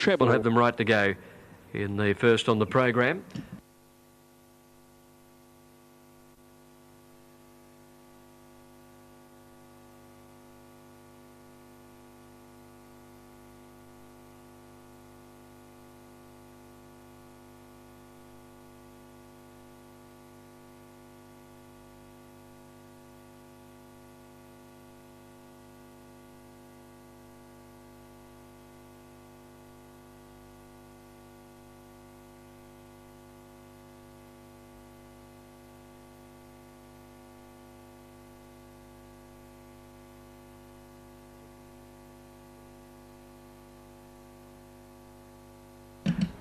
Treble have them right to go in the first on the program.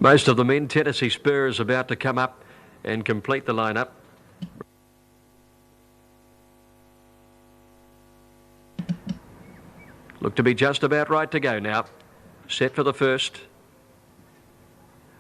Most of them in. Tennessee Spurs about to come up and complete the lineup. Look to be just about right to go now. Set for the first.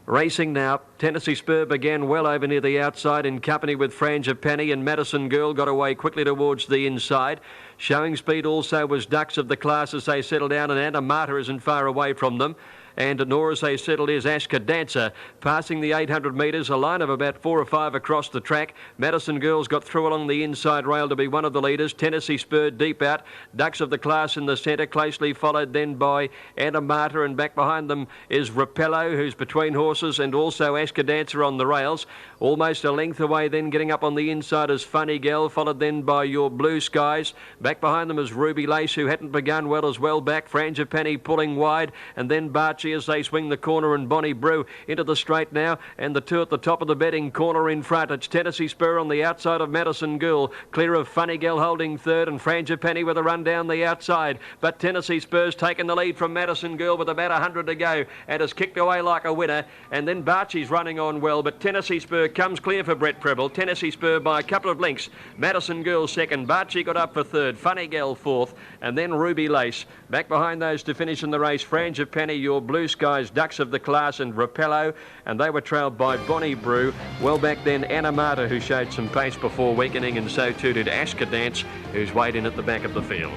Racing now. Tennessee Spur began well over near the outside in company with Frangipani, and Madison Girl got away quickly towards the inside. Showing speed also was Ducks of the Class as they settle down, and Anamata isn't far away from them. And nor as they settled is Ashka Dancer. Passing the 800 metres, a line of about 4 or 5 across the track. Madison Girls got through along the inside rail to be one of the leaders. Tennessee Spur deep out. Ducks of the Class in the centre, closely followed then by Anamata, and back behind them is Rapello, who's between horses, and also Ashka Dancer on the rails. Almost a length away then, getting up on the inside is Funny Gal, followed then by Your Blue Skies. Back behind them is Ruby Lace, who hadn't begun well as well back. Frangipani pulling wide, and then Barchi as they swing the corner, and Bonnie Brew into the straight now, and the two at the top of the betting corner in front. It's Tennessee Spur on the outside of Madison Girl, clear of Funny Gal holding third, and Frangipani with a run down the outside. But Tennessee Spur's taken the lead from Madison Girl with about 100 to go, and has kicked away like a winner. And then Barchi's running on well, but Tennessee Spur comes clear for Brett Preble. Tennessee Spur by a couple of lengths. Madison Girl second. Barchi got up for third. Funny Gal fourth, and then Ruby Lace. Back behind those to finish in the race, Frangipani, Your Blue Skies, Ducks of the Class, and Rapello, and they were trailed by Bonnie Brew. Well back then, Anamata, who showed some pace before weakening, and so too did Ashka Dance, who's weighed in at the back of the field.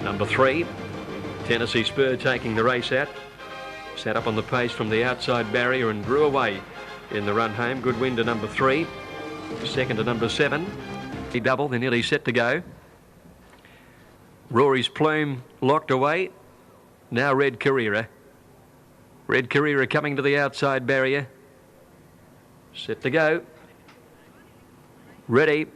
Number 3, Tennessee Spur taking the race out. Sat up on the pace from the outside barrier and drew away in the run home. Good win to number 3. Second to number 7. He double, they're nearly set to go. Rory's Plume locked away. Now Red Carrera. Red Carrera coming to the outside barrier. Set to go. Ready.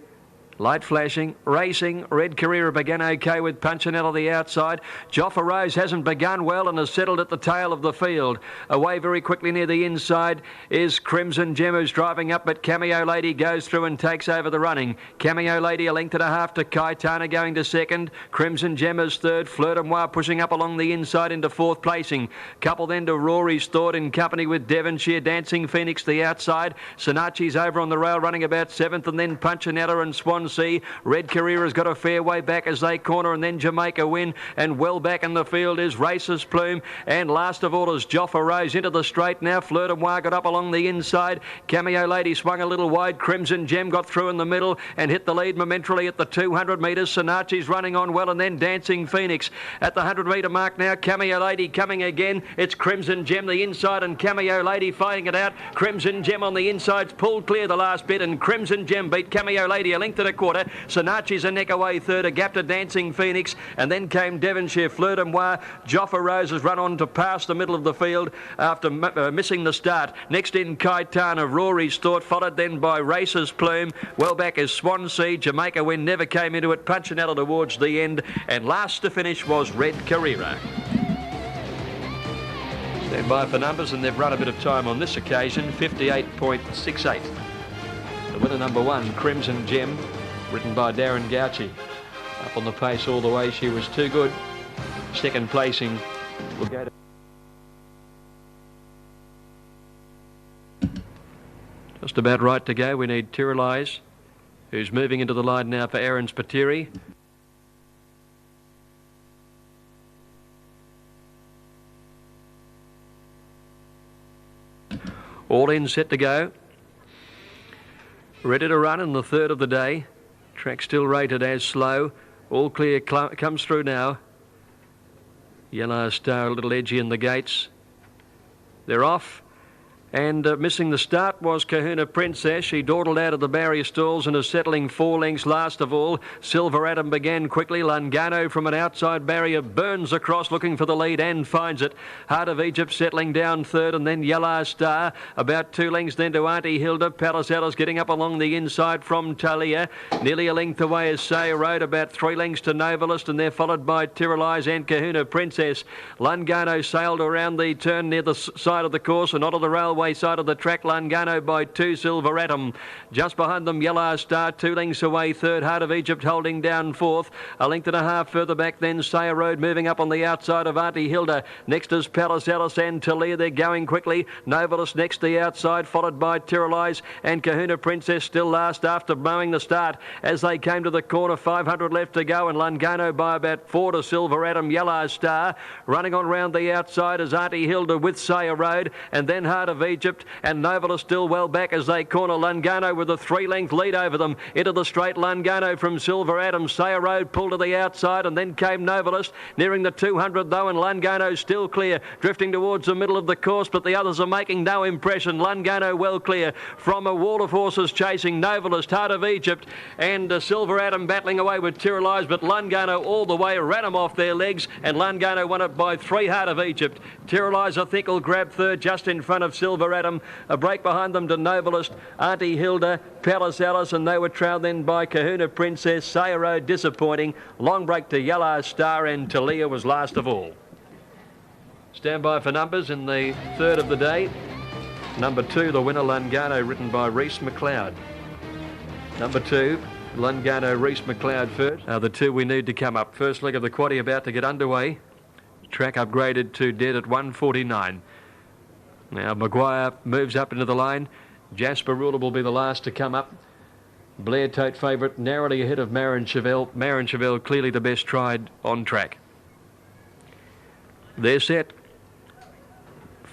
Light flashing, racing. Red Carrera began okay with Punchinello the outside. Joffa Rose hasn't begun well and has settled at the tail of the field. Away very quickly near the inside is Crimson Gem, who's driving up, but Cameo Lady goes through and takes over the running. Cameo Lady a length and a half to Kaitana going to second. Crimson Gem is third. Fleur de Moi pushing up along the inside into fourth placing. Couple then to Rory's Thought in company with Devonshire. Dancing Phoenix the outside. Sinachi's over on the rail running about seventh, and then Punchinello and Swan Sea. Red Carrera's got a fair way back as they corner, and then Jamaica Win, and well back in the field is Races Plume, and last of all is Joffa Rose into the straight now. Fleur de Moi got up along the inside. Cameo Lady swung a little wide. Crimson Gem got through in the middle and hit the lead momentarily at the 200 metres. Sinachi's running on well, and then Dancing Phoenix at the 100 metre mark now. Cameo Lady coming again. It's Crimson Gem the inside, and Cameo Lady fighting it out. Crimson Gem on the inside's pulled clear the last bit, and Crimson Gem beat Cameo Lady a length and a quarter. Sinachi's a neck away third, a gap to Dancing Phoenix, and then came Devonshire. Fleur de Moi. Joffa Rose has run on to pass the middle of the field after missing the start. Next in Kaitana, Rory's Thought, followed then by Races Plume. Well back is Swan Sea. Jamaica Win never came into it. Punchinello towards the end, and last to finish was Red Carrera. Stand by for numbers, and they've run a bit of time on this occasion. 58.68. The winner number 1, Crimson Gem, written by Darren Gauci. Up on the pace all the way, she was too good. Second placing will go to... Just about right to go. We need Tiralise, who's moving into the line now for Aaron Spatiri. All in, set to go. Ready to run in the third of the day. Track still rated as slow. All clear comes through now. Yellow Star a little edgy in the gates. They're off. And missing the start was Kahuna Princess. She dawdled out of the barrier stalls and is settling 4 lengths last of all. Silver Atom began quickly. Lungano from an outside barrier burns across looking for the lead and finds it. Heart of Egypt settling down third, and then Yellow Star about 2 lengths then to Auntie Hilda. Palisalis getting up along the inside from Talia. Nearly a length away is Say Road, about 3 lengths to Novelist, and they're followed by Tyrrelise and Kahuna Princess. Lungano sailed around the turn near the side of the course and onto the railway side of the track. Lungano by 2, Silver Atom. Just behind them, Yellow Star, 2 lengths away third. Heart of Egypt holding down fourth. A length and a half further back then, Say Road moving up on the outside of Auntie Hilda. Next is Palisalis and Talia. They're going quickly. Novelist next the outside, followed by Tyrrelise and Kahuna Princess still last after mowing the start. As they came to the corner, 500 left to go, and Lungano by about 4 to Silver Atom. Yellow Star running on round the outside as Auntie Hilda with Say Road, and then Heart of Egypt and Novelist still well back as they corner. Lungano with a 3-length lead over them. Into the straight, Lungano from Silver Atom. Sayer Road pulled to the outside, and then came Novelist. Nearing the 200 though, and Lungano still clear. Drifting towards the middle of the course, but the others are making no impression. Lungano well clear from a wall of horses chasing Novelist, Heart of Egypt, and Silver Atom battling away with Tyrrelise, but Lungano all the way ran them off their legs, and Lungano won it by 3, Heart of Egypt. Tyrrelise, I think, will grab third just in front of Silver Atom. A break behind them to Novelist, Auntie Hilda, Palisalis, and they were trailed then by Kahuna Princess. Sayer Road disappointing. Long break to Yellow Star, and Talia was last of all. Stand by for numbers in the third of the day. Number 2, the winner, Lungano, written by Reese McLeod. Number 2, Lungano, Reese McLeod first. The 2 we need to come up. First leg of the quaddie about to get underway. Track upgraded to dead at 149. Now Maguire moves up into the line. Jasper Ruler will be the last to come up. Blair Tote favourite, narrowly ahead of Marin Chevelle. Marin Chevelle clearly the best tried on track. They're set.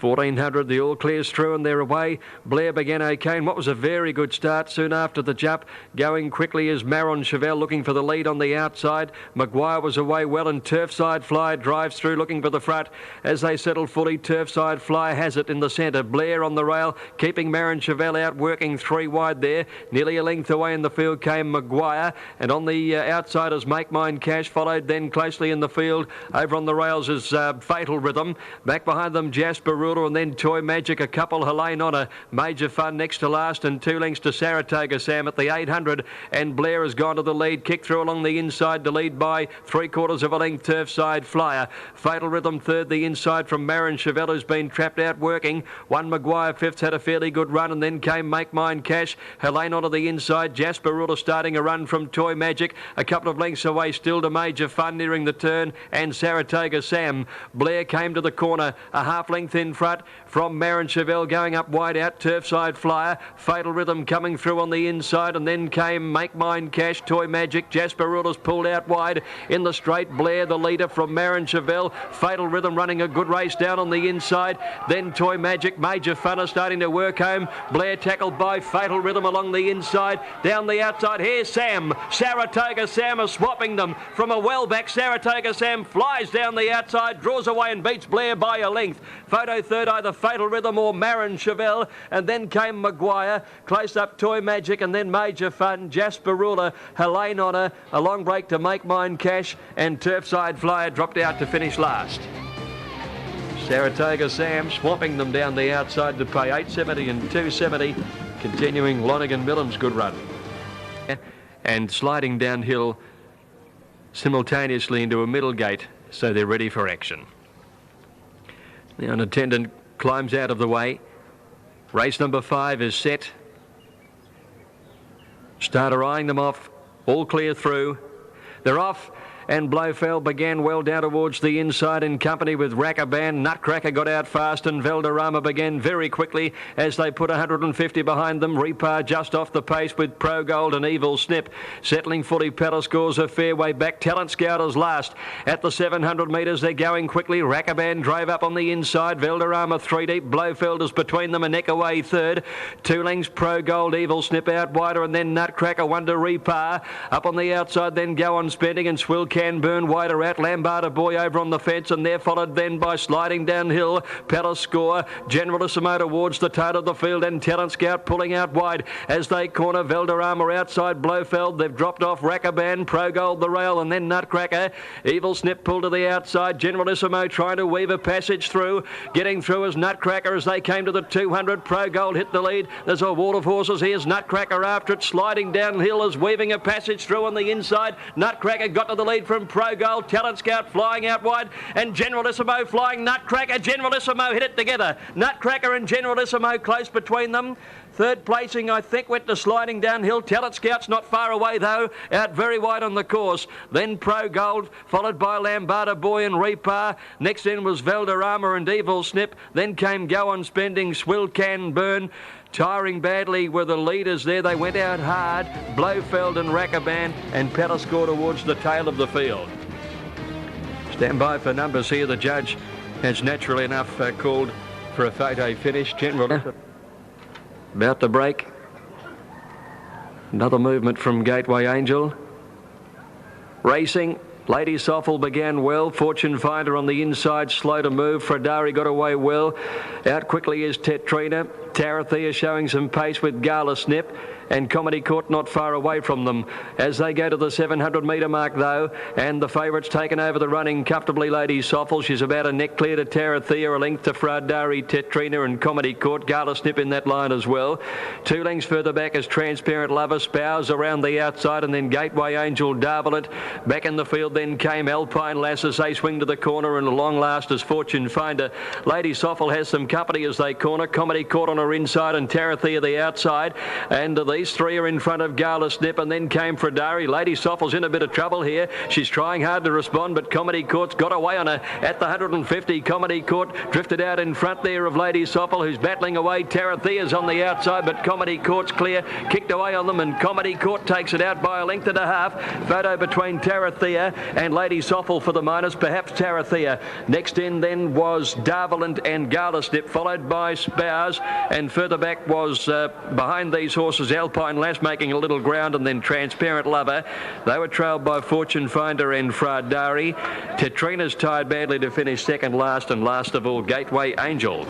1400, the all clears through and they're away. Blair began okay, and what was a very good start soon after the jump. Going quickly is Maron Chevelle looking for the lead on the outside. Maguire was away well, and Turfside Fly drives through looking for the front. As they settle fully, Turfside Fly has it in the centre. Blair on the rail, keeping Maron Chevelle out, working 3 wide there. Nearly a length away in the field came Maguire, and on the outside is Make Mine Cash, followed then closely in the field. Over on the rails is Fatal Rhythm. Back behind them, Jasper Ruler, and then Toy Magic, a couple, Helene Honor, Major Fun next to last, and 2 lengths to Saratoga Sam at the 800, and Blair has gone to the lead, kicked through along the inside to lead by 3/4 of a length, Turfside Flyer. Fatal Rhythm third, the inside from Marin Chevelle, who's been trapped out working. 1 Maguire fifth, had a fairly good run, and then came Make Mine Cash. Helene Honor the inside, Jasper Ruler starting a run from Toy Magic, a couple of lengths away still to Major Fun nearing the turn, and Saratoga Sam. Blair came to the corner, a half length in front from Marin Chevelle, going up wide out, Turfside Flyer. Fatal Rhythm coming through on the inside, and then came Make Mine Cash, Toy Magic. Jasper Ruler's pulled out wide in the straight. Blair the leader from Marin Chevelle. Fatal Rhythm running a good race down on the inside, then Toy Magic. Major Funner starting to work home. Blair tackled by Fatal Rhythm along the inside. Down the outside, here's Sam. Saratoga Sam is swapping them from a well back. Saratoga Sam flies down the outside, draws away and beats Blair by a length. Photo third, either Fatal Rhythm or Marin Chevelle, and then came Maguire, close up Toy Magic, and then Major Fun, Jasper Ruler, Helene Honor, a long break to Make Mine Cash, and Turfside Flyer dropped out to finish last. Saratoga Sam swamping them down the outside to pay 870 and 270, continuing Lonergan Millam's good run. And sliding downhill simultaneously into a middle gate, so they're ready for action. Now an attendant climbs out of the way. Race number 5 is set. Starter eyeing them off, all clear through. They're off, and Blofeld began well down towards the inside in company with Rackaban. Nutcracker got out fast, and Valderrama began very quickly as they put 150 behind them. Repar just off the pace with Pro Gold and Evil Snip. Settling fully, Palace scores a fair way back. Talent Scouters last. At the 700 metres, they're going quickly. Rackaban drove up on the inside. Valderrama 3 deep. Blofeld is between them, a neck away third. 2 lengths, Pro Gold, Evil Snip out wider, and then Nutcracker 1 to Repar. Up on the outside, then Go On Spending, and Swill Can Burn wider out. Lambarda Boy over on the fence, and they're followed then by Sliding Downhill, Palace Score, Generalissimo towards the tail of the field, and Talent Scout pulling out wide as they corner Valderrama outside Blofeld. They've dropped off Rackaban, Pro Gold the rail, and then Nutcracker. Evil Snip pulled to the outside. Generalissimo trying to weave a passage through. Getting through as Nutcracker as they came to the 200. Pro Gold hit the lead. There's a wall of horses. Here's Nutcracker after it. Sliding Downhill is weaving a passage through on the inside. Nutcracker got to the lead from Pro Gold. Talent Scout flying out wide, and Generalissimo flying. Nutcracker, Generalissimo hit it together. Nutcracker and Generalissimo close between them. Third placing, I think, went to Sliding Downhill. Talent Scout's not far away, though, out very wide on the course. Then Pro Gold, followed by Lambarda Boy and Repar. Next in was Valderrama and Evil Snip. Then came Go On Spending, Swill Can Burn. Tiring badly were the leaders there. They went out hard. Blofeld and Rackaban, and Petascore towards the tail of the field. Stand by for numbers here. The judge has naturally enough called for a photo finish. General about to break. Another movement from Gateway Angel. Racing. Lady Soffel began well. Fortune Finder on the inside, slow to move. Fradari got away well. Out quickly is Tetrina. Tarathea showing some pace with Gala Snip. And Comedy Court not far away from them as they go to the 700-metre mark, though. And the favourite's taken over the running comfortably, Lady Soffel. She's about a neck clear to Tarathea, a length to Fradari, Tetrina and Comedy Court. Gala Snip in that line as well. 2 lengths further back is Transparent Lover. Spouse around the outside, and then Gateway Angel, Darvalant. Back in the field then came Alpine Lass as they swing to the corner, and long last is Fortune Finder. Lady Soffel has some company as they corner. Comedy Court on her inside and Tarathea the outside. And these three are in front of Gala Snip, and then came Fradari. Lady Soffel's in a bit of trouble here. She's trying hard to respond, but Comedy Court's got away on her at the 150. Comedy Court drifted out in front there of Lady Soffel, who's battling away. Tarathea's on the outside, but Comedy Court's clear. Kicked away on them, and Comedy Court takes it out by a length and a half. Photo between Tarathea and Lady Soffel for the minors, perhaps Tarathea. Next in then was Darvalant and Gala Snip, followed by Spouse, and further back was behind these horses Alpine Lass making a little ground, and then Transparent Lover. They were trailed by Fortune Finder and Fradari. Tetrina's tired badly to finish second last, and last of all Gateway Angel.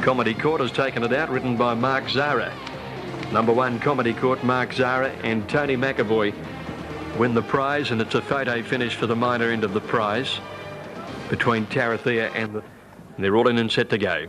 Comedy Court has taken it out, written by Mark Zara. Number 1 Comedy Court, Mark Zara and Tony McAvoy win the prize, and it's a photo finish for the minor end of the prize between Tarathea and they're all in and set to go.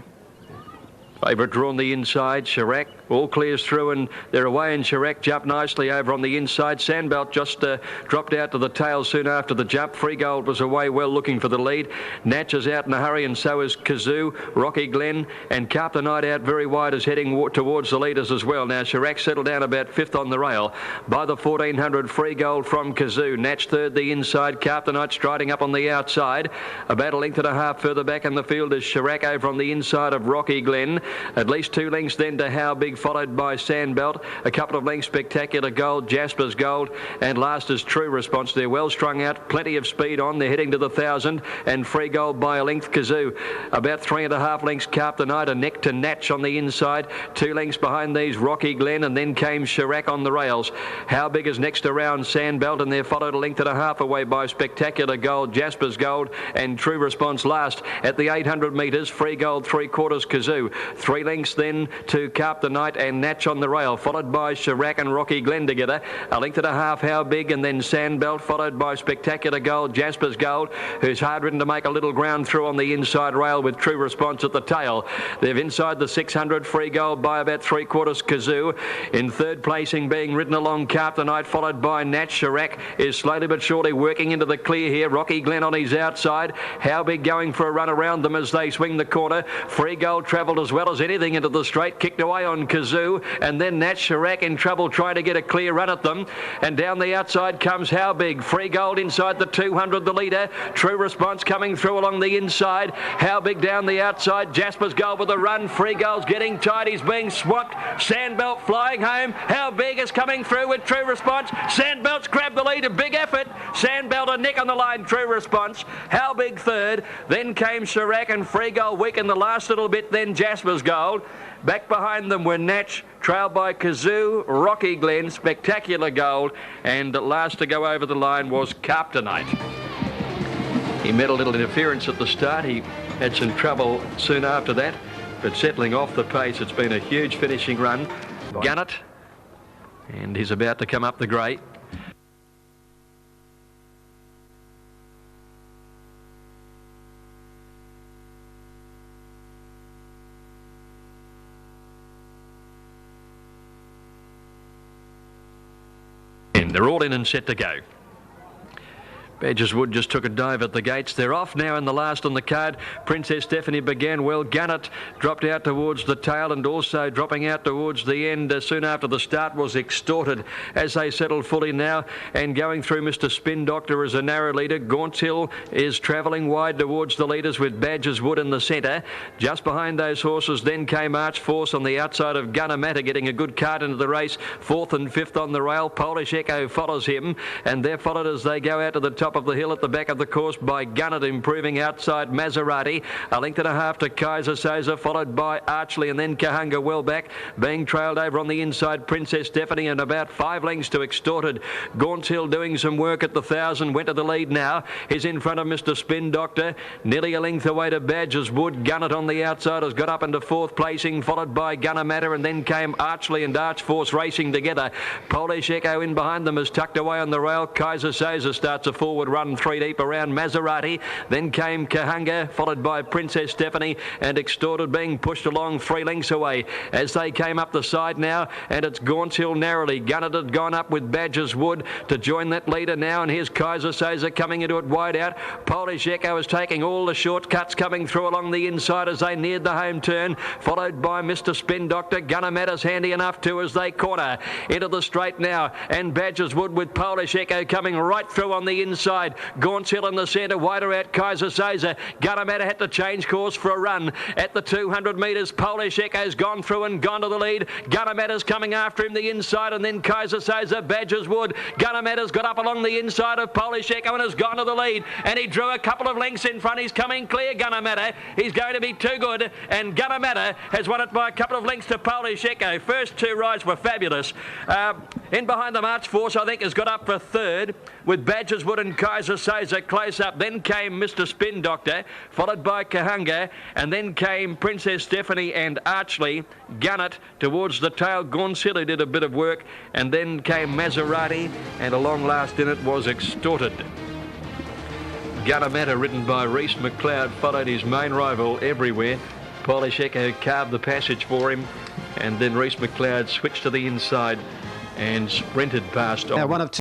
Favourite draw on the inside, Chirac all clears through, and they're away, and Chirac jumped nicely over on the inside. Sandbelt just dropped out to the tail soon after the jump. Freegold was away well looking for the lead. Natch is out in a hurry, and so is Kazoo. Rocky Glen and Carp the Night out very wide is heading towards the leaders as well. Now Chirac settled down about 5th on the rail by the 1400. Freegold from Kazoo. Natch third the inside. Carp the Night striding up on the outside. About a length and a half further back in the field is Chirac over on the inside of Rocky Glen. At least 2 lengths then to How Big, followed by Sandbelt. A couple of lengths Spectacular Gold, Jasper's Gold, and last is True Response. They're well strung out, plenty of speed on. They're heading to the 1000, and Free Gold by a length Kazoo. About 3.5 lengths Carp the Night, a neck to Natch on the inside. 2 lengths behind these Rocky Glen, and then came Chirac on the rails. How Big is next around Sandbelt, and they're followed a length and a half away by Spectacular Gold, Jasper's Gold, and True Response last. At the 800 metres, Free Gold 3/4 Kazoo. 3 lengths then to Carp the Night and Natch on the rail, followed by Chirac and Rocky Glen together. A length and a half How Big, and then Sandbelt, followed by Spectacular Gold, Jasper's Gold, who's hard ridden to make a little ground through on the inside rail with True Response at the tail. They've inside the 600, Free Gold by about 3/4 Kazoo. In third placing being ridden along Carp the Night, followed by Natch. Chirac is slowly but surely working into the clear here. Rocky Glen on his outside. How Big going for a run around them as they swing the corner. Free Gold travelled as well as anything into the straight, kicked away on Kazoo, and then Natch. Chirac in trouble trying to get a clear run at them, and down the outside comes How Big. Free Gold inside the 200, the leader. True Response coming through along the inside. How Big down the outside. Jasper's Gold with a run. Free Gold's getting tight. He's being swapped. Sandbelt flying home. How Big is coming through with True Response. Sandbelt's grabbed the lead. A big effort. Sandbelt a nick on the line. True Response. How Big third. Then came Chirac and Free Gold weak in the last little bit. Then Jasper's Gold. Back behind them were Natch, trailed by Kazoo, Rocky Glen, Spectacular Gold, and last to go over the line was Carptonate. He met a little interference at the start. He had some trouble soon after that, but settling off the pace, it's been a huge finishing run. Gunnett, and he's about to come up the grey. And they're all in and set to go. Badger's Wood just took a dive at the gates. They're off now in the last on the card. Princess Stephanie began well. Gunnett dropped out towards the tail and also dropping out towards the end soon after the start was Extorted as they settled fully now and going through Mr. Spin Doctor as a narrow leader. Gaunt's Hill is travelling wide towards the leaders with Badger's Wood in the centre. Just behind those horses then came Arch Force on the outside of Gunner Matter, getting a good cart into the race. Fourth and fifth on the rail. Polish Echo follows him, and they're followed as they go out to the top of the hill at the back of the course by Gunnett, improving outside Maserati. A length and a half to Kaiser Soza, followed by Archley and then Kahunga well back, being trailed over on the inside Princess Stephanie and about 5 lengths to Extorted. Gaunt's Hill doing some work at the 1,000, went to the lead now. He's in front of Mr. Spin Doctor, nearly a length away to Badger's Wood. Gunnett on the outside has got up into 4th placing, followed by Gunner Matter, and then came Archley and Arch Force racing together. Polish Echo in behind them is tucked away on the rail. Kaiser Soza starts a forward run 3 deep around Maserati. Then came Kahunga, followed by Princess Stephanie, and Extorted being pushed along 3 lengths away as they came up the side now, and it's Gaunt's Hill narrowly. Gunnett had gone up with Badger's Wood to join that leader now, and here's Kaiser Soza coming into it wide out. Polish Echo is taking all the shortcuts coming through along the inside as they neared the home turn, followed by Mr. Spin Doctor. Gunner Matter's handy enough too as they corner into the straight now, and Badger's Wood with Polish Echo coming right through on the inside. Gaunt's Hill in the centre, wider out Kaiser Soza. Gunner Matter had to change course for a run at the 200 metres. Polish Echo's gone through and gone to the lead. Gunner Matter's coming after him the inside, and then Kaiser Soza, Badger's Wood. Gunner Matter's got up along the inside of Polish Echo and has gone to the lead, and he drew a couple of lengths in front. He's coming clear, Gunner Matter. He's going to be too good, and Gunner Matter has won it by a couple of lengths to Polish Echo. First 2 rides were fabulous. In behind them, Arch Force, I think, has got up for 3rd with Badger's Wood and Kaiser Soza close up. Then came Mr. Spin Doctor, followed by Kahunga, and then came Princess Stephanie and Archley. Gunnett towards the tail. Gaunt's Hill did a bit of work, and then came Maserati, and a long last in it was Extorted. Gunner Matter, ridden by Reese McLeod, followed his main rival everywhere. Polish Echo carved the passage for him, and then Reese McLeod switched to the inside and sprinted past. Now, one of two.